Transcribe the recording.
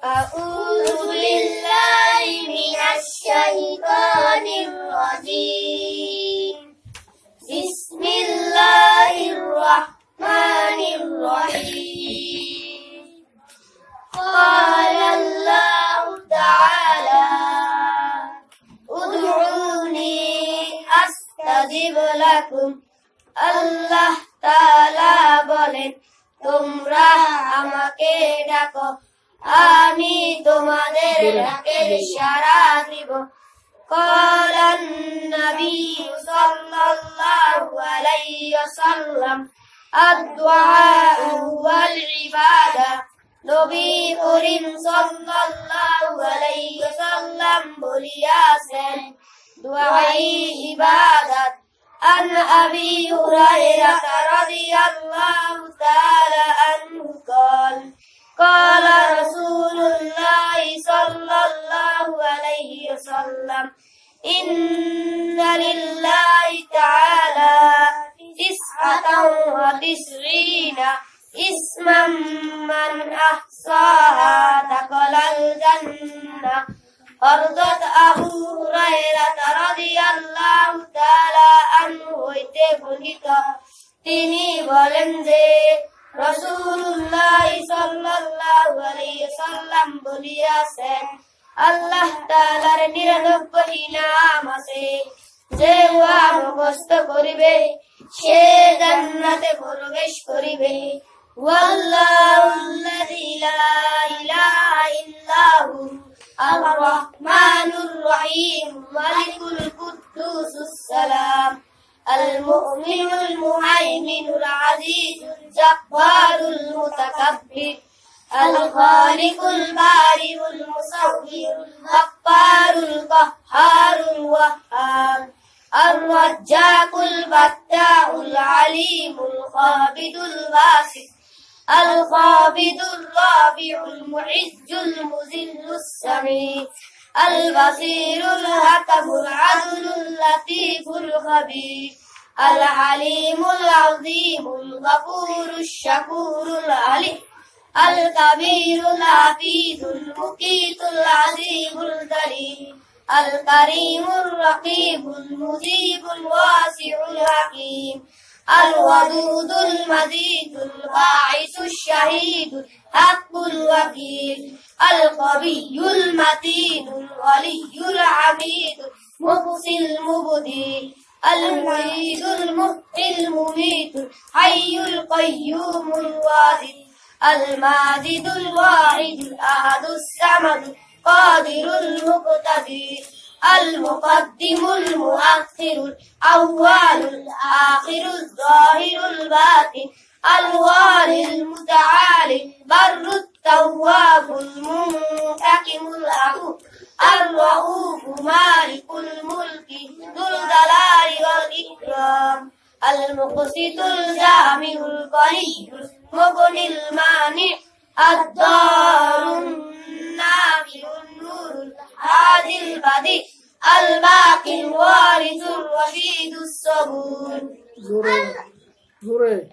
أعوذ بالله من الشيطان الرجيم بسم الله الرحمن الرحيم قال الله تعالى ادعوني أستجب لكم আল্লাহ তাআলা বলেন তোমরা আমাকে ডাকো আমি তোমাদের ডাকের সাড়া দিব قال النبي صلى الله عليه وسلم الدعاء هو العبادة নবী করিম সাল্লাল্লাহু আলাইহি ওয়াসাল্লাম বলিয়াছেন দুআই ইবাদত عن أبي هريرة رضي الله تعالى عنه قال قال رسول الله صلى الله عليه وسلم إن لله تعالى 99 اسما من أحصاها دخل الجنة হযরত আবু হুরায়রা রাদিয়াল্লাহু তাআলা আনহু হইতে বর্ণিত তিনি বলেন যে রাসূলুল্লাহ সাল্লাল্লাহু আলাইহি ওয়াসাল্লাম বলিয়াছেন আল্লাহ তাআলার 99 নাম আছে যে উহা মুখস্থ করিবে সে জান্নাতে প্রবেশ করিবে ওয়াল্লাহুল্লাযী লা ইলাহা ইল্লাহু الرحمن الرحيم ملك القدوس السلام المؤمن المهيمن العزيز الجبار المتكبر الخالق البارئ المصور الغفار القهار الوهاب الرزاق الفتاح العليم القابض الباسط الخافض الرافع المعز المذل السميع البصير الحكم العدل اللطيف الخبير الحليم العظيم الغفور الشكور العليم الكبير الحفيظ المقيت العظيم الكريم الكريم الرقيب المجيب الواسع الحكيم الودود المجيد الباعث الشهيد الحق الوكيل القوي المتين الولي الحميد المحصي المبدي المعيد المحيي المميت الحي القيوم الواحد الماجد الواحد الأحد الصمد القادر المقتدر المقدم المؤخر الأول الآخر الظاهر الباطن الوالي المتعالي بر التواب المنتقم العفو الرؤوف مالك الملك ذو الجلال والإكرام المقسط الجامع الغني المغني المانع الضار النافع النور الهادي البديع الباقي الوارث الرشيد الصبور زوري